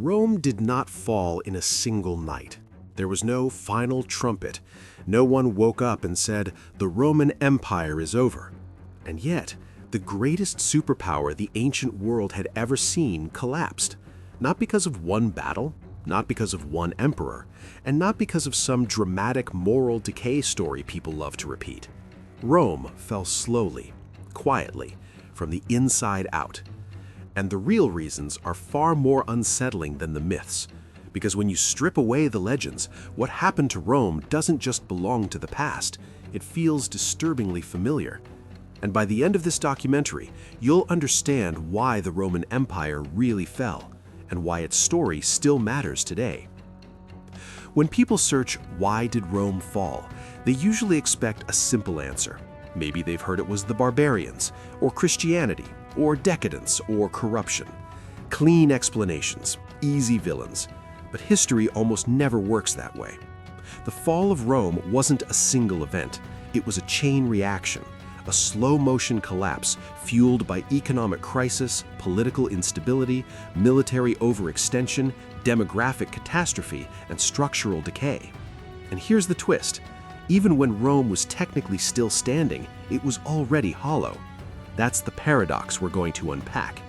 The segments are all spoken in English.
Rome did not fall in a single night. There was no final trumpet. No one woke up and said, "The Roman Empire is over." And yet, the greatest superpower the ancient world had ever seen collapsed. Not because of one battle, not because of one emperor, and not because of some dramatic moral decay story people love to repeat. Rome fell slowly, quietly, from the inside out. And the real reasons are far more unsettling than the myths. Because when you strip away the legends, what happened to Rome doesn't just belong to the past, it feels disturbingly familiar. And by the end of this documentary, you'll understand why the Roman Empire really fell, and why its story still matters today. When people search, "Why did Rome fall?" they usually expect a simple answer. Maybe they've heard it was the barbarians, or Christianity, or decadence, or corruption. Clean explanations, easy villains. But history almost never works that way. The fall of Rome wasn't a single event. It was a chain reaction, a slow-motion collapse fueled by economic crisis, political instability, military overextension, demographic catastrophe, and structural decay. And here's the twist. Even when Rome was technically still standing, it was already hollow. That's the paradox we're going to unpack.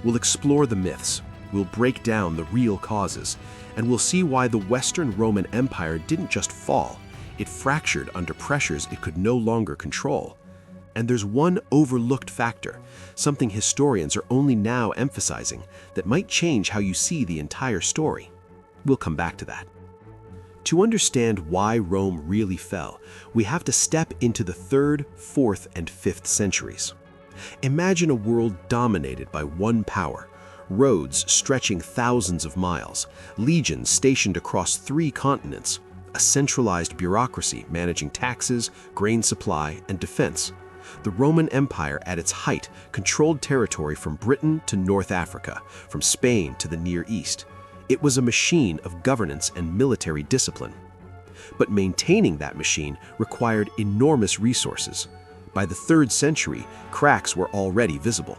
We'll explore the myths, we'll break down the real causes, and we'll see why the Western Roman Empire didn't just fall, it fractured under pressures it could no longer control. And there's one overlooked factor, something historians are only now emphasizing, that might change how you see the entire story. We'll come back to that. To understand why Rome really fell, we have to step into the 3rd, 4th, and 5th centuries. Imagine a world dominated by one power, roads stretching thousands of miles, legions stationed across 3 continents, a centralized bureaucracy managing taxes, grain supply, and defense. The Roman Empire at its height controlled territory from Britain to North Africa, from Spain to the Near East. It was a machine of governance and military discipline. But maintaining that machine required enormous resources. By the 3rd century, cracks were already visible.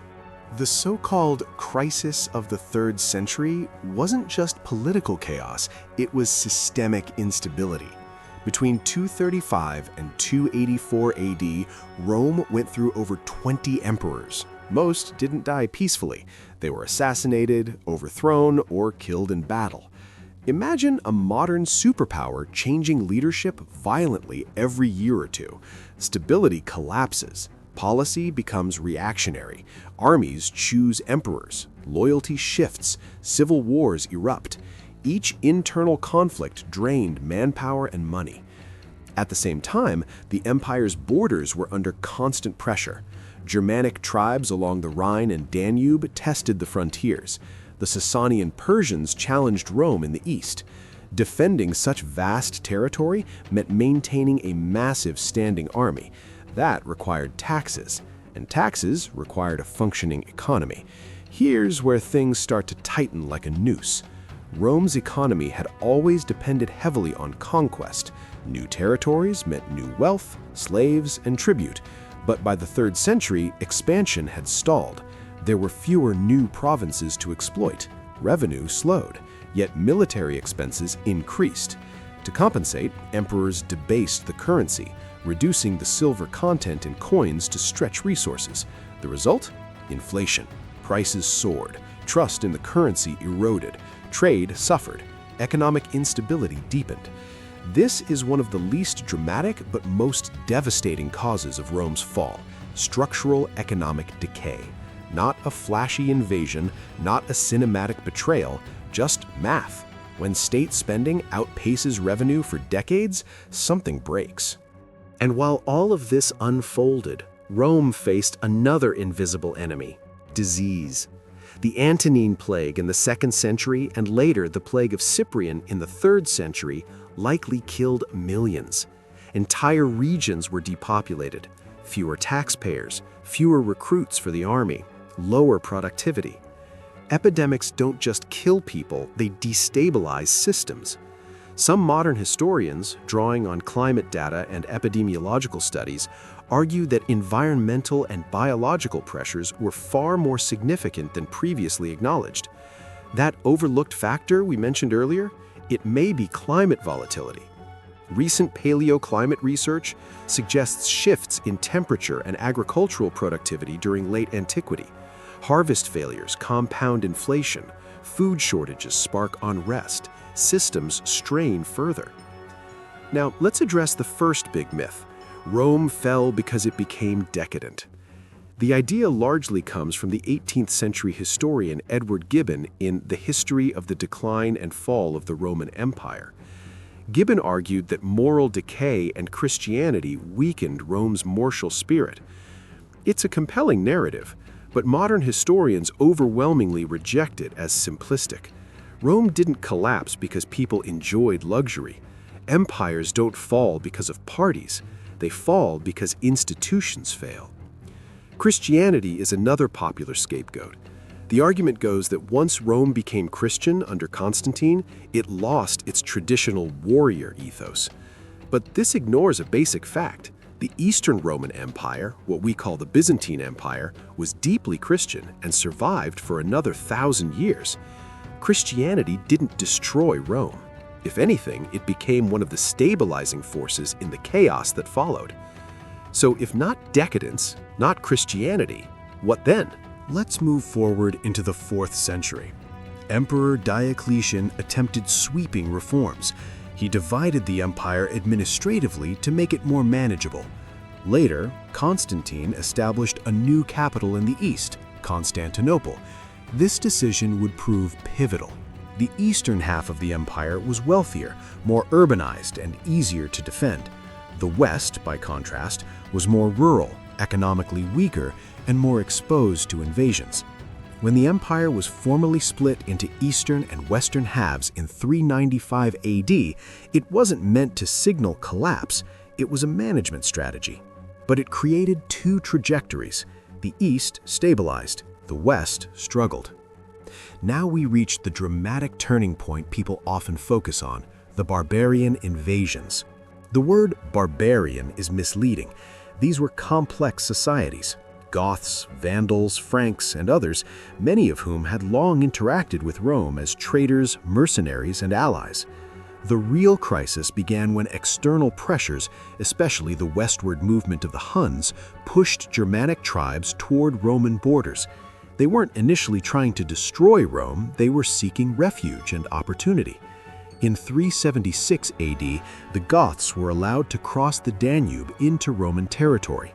The so-called crisis of the 3rd century wasn't just political chaos, it was systemic instability. Between 235 and 284 AD, Rome went through over 20 emperors. Most didn't die peacefully. They were assassinated, overthrown, or killed in battle. Imagine a modern superpower changing leadership violently every year or two. Stability collapses. Policy becomes reactionary. Armies choose emperors. Loyalty shifts. Civil wars erupt. Each internal conflict drained manpower and money. At the same time, the empire's borders were under constant pressure. Germanic tribes along the Rhine and Danube tested the frontiers. The Sasanian Persians challenged Rome in the east. Defending such vast territory meant maintaining a massive standing army. That required taxes, and taxes required a functioning economy. Here's where things start to tighten like a noose. Rome's economy had always depended heavily on conquest. New territories meant new wealth, slaves, and tribute. But by the 3rd century, expansion had stalled. There were fewer new provinces to exploit. Revenue slowed, yet military expenses increased. To compensate, emperors debased the currency, reducing the silver content in coins to stretch resources. The result? Inflation. Prices soared. Trust in the currency eroded. Trade suffered. Economic instability deepened. This is one of the least dramatic but most devastating causes of Rome's fall: structural economic decay. Not a flashy invasion, not a cinematic betrayal, just math. When state spending outpaces revenue for decades, something breaks. And while all of this unfolded, Rome faced another invisible enemy: disease. The Antonine Plague in the 2nd century and later the Plague of Cyprian in the 3rd century likely killed millions. Entire regions were depopulated, fewer taxpayers, fewer recruits for the army, lower productivity. Epidemics don't just kill people, they destabilize systems. Some modern historians, drawing on climate data and epidemiological studies, argue that environmental and biological pressures were far more significant than previously acknowledged. That overlooked factor we mentioned earlier, it may be climate volatility. Recent paleoclimate research suggests shifts in temperature and agricultural productivity during late antiquity. Harvest failures compound inflation, food shortages spark unrest, systems strain further. Now, let's address the first big myth. Rome fell because it became decadent. The idea largely comes from the 18th century historian Edward Gibbon in The History of the Decline and Fall of the Roman Empire. Gibbon argued that moral decay and Christianity weakened Rome's martial spirit. It's a compelling narrative, but modern historians overwhelmingly reject it as simplistic. Rome didn't collapse because people enjoyed luxury. Empires don't fall because of parties. They fall because institutions fail. Christianity is another popular scapegoat. The argument goes that once Rome became Christian under Constantine, it lost its traditional warrior ethos. But this ignores a basic fact. The Eastern Roman Empire, what we call the Byzantine Empire, was deeply Christian and survived for another 1,000 years. Christianity didn't destroy Rome. If anything, it became one of the stabilizing forces in the chaos that followed. So if not decadence, not Christianity, what then? Let's move forward into the 4th century. Emperor Diocletian attempted sweeping reforms. He divided the empire administratively to make it more manageable. Later, Constantine established a new capital in the east, Constantinople. This decision would prove pivotal. The eastern half of the empire was wealthier, more urbanized, and easier to defend. The west, by contrast, was more rural, economically weaker, and more exposed to invasions. When the empire was formally split into eastern and western halves in 395 AD, it wasn't meant to signal collapse, it was a management strategy. But it created two trajectories. The east stabilized, the west struggled. Now we reach the dramatic turning point people often focus on, the barbarian invasions. The word barbarian is misleading. These were complex societies. Goths, Vandals, Franks, and others, many of whom had long interacted with Rome as traders, mercenaries, and allies. The real crisis began when external pressures, especially the westward movement of the Huns, pushed Germanic tribes toward Roman borders. They weren't initially trying to destroy Rome, they were seeking refuge and opportunity. In 376 AD, the Goths were allowed to cross the Danube into Roman territory.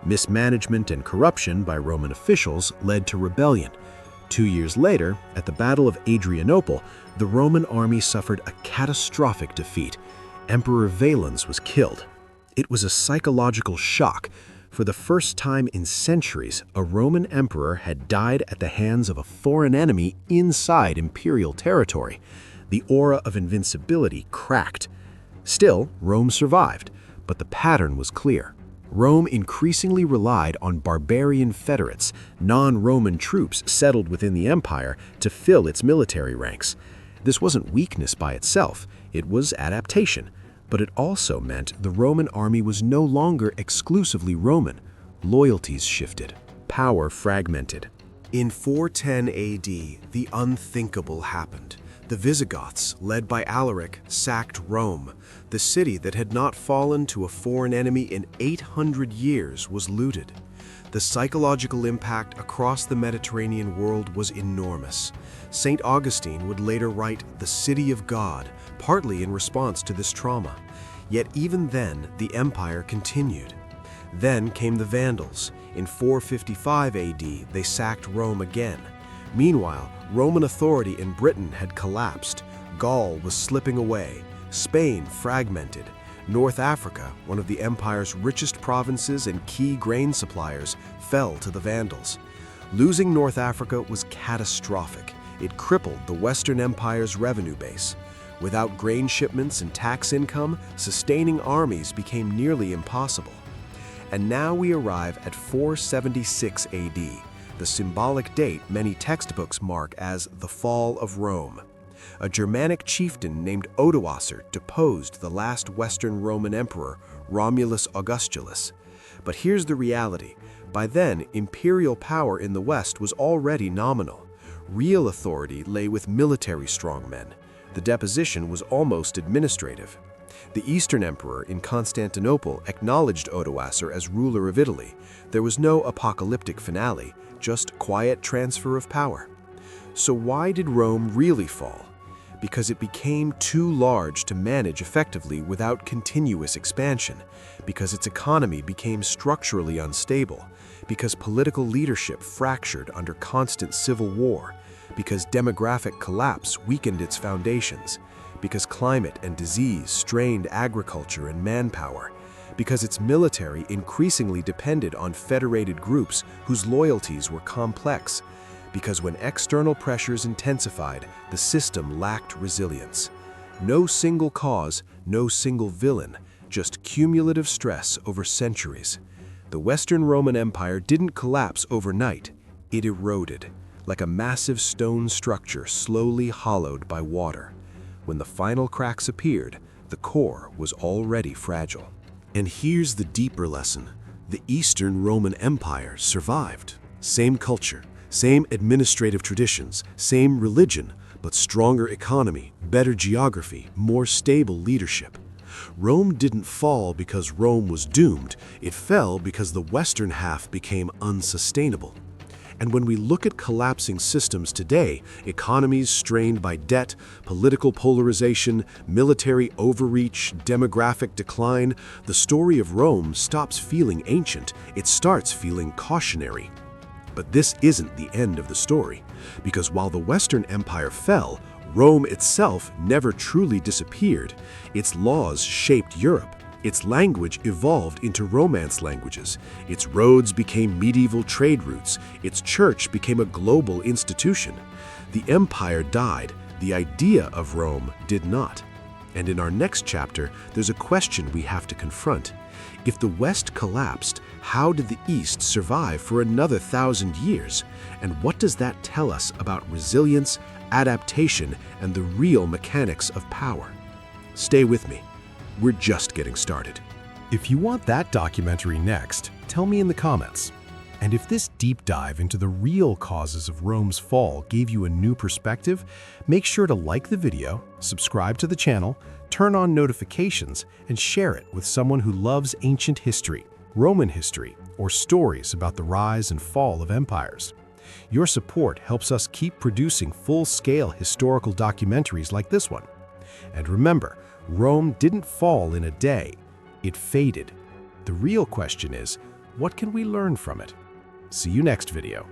Mismanagement and corruption by Roman officials led to rebellion. 2 years later, at the Battle of Adrianople, the Roman army suffered a catastrophic defeat. Emperor Valens was killed. It was a psychological shock. For the first time in centuries, a Roman emperor had died at the hands of a foreign enemy inside imperial territory. The aura of invincibility cracked. Still, Rome survived, but the pattern was clear. Rome increasingly relied on barbarian federates, non-Roman troops settled within the empire, to fill its military ranks. This wasn't weakness by itself, it was adaptation. But it also meant the Roman army was no longer exclusively Roman. Loyalties shifted, power fragmented. In 410 AD, the unthinkable happened. The Visigoths, led by Alaric, sacked Rome. The city that had not fallen to a foreign enemy in 800 years was looted. The psychological impact across the Mediterranean world was enormous. St. Augustine would later write The City of God, partly in response to this trauma. Yet even then, the empire continued. Then came the Vandals. In 455 AD, they sacked Rome again. Meanwhile, Roman authority in Britain had collapsed. Gaul was slipping away. Spain fragmented. North Africa, one of the empire's richest provinces and key grain suppliers, fell to the Vandals. Losing North Africa was catastrophic. It crippled the Western Empire's revenue base. Without grain shipments and tax income, sustaining armies became nearly impossible. And now we arrive at 476 AD, the symbolic date many textbooks mark as the fall of Rome. A Germanic chieftain named Odoacer deposed the last Western Roman emperor, Romulus Augustulus. But here's the reality. By then, imperial power in the West was already nominal. Real authority lay with military strongmen. The deposition was almost administrative. The Eastern Emperor in Constantinople acknowledged Odoacer as ruler of Italy. There was no apocalyptic finale, just quiet transfer of power. So why did Rome really fall? Because it became too large to manage effectively without continuous expansion, because its economy became structurally unstable, because political leadership fractured under constant civil war, because demographic collapse weakened its foundations, because climate and disease strained agriculture and manpower, because its military increasingly depended on federated groups whose loyalties were complex, because when external pressures intensified, the system lacked resilience. No single cause, no single villain, just cumulative stress over centuries. The Western Roman Empire didn't collapse overnight. It eroded, like a massive stone structure slowly hollowed by water. When the final cracks appeared, the core was already fragile. And here's the deeper lesson. The Eastern Roman Empire survived. Same culture, same administrative traditions, same religion, but stronger economy, better geography, more stable leadership. Rome didn't fall because Rome was doomed. It fell because the western half became unsustainable. And when we look at collapsing systems today, economies strained by debt, political polarization, military overreach, demographic decline, the story of Rome stops feeling ancient. It starts feeling cautionary. But this isn't the end of the story, because while the Western Empire fell, Rome itself never truly disappeared. Its laws shaped Europe. Its language evolved into Romance languages. Its roads became medieval trade routes. Its church became a global institution. The empire died. The idea of Rome did not. And in our next chapter, there's a question we have to confront. If the West collapsed, how did the East survive for another 1,000 years? And what does that tell us about resilience, adaptation, and the real mechanics of power? Stay with me. We're just getting started. If you want that documentary next, tell me in the comments. And if this deep dive into the real causes of Rome's fall gave you a new perspective, make sure to like the video, subscribe to the channel, turn on notifications, and share it with someone who loves ancient history, Roman history, or stories about the rise and fall of empires. Your support helps us keep producing full-scale historical documentaries like this one. And remember, Rome didn't fall in a day. It faded. The real question is, what can we learn from it? See you next video.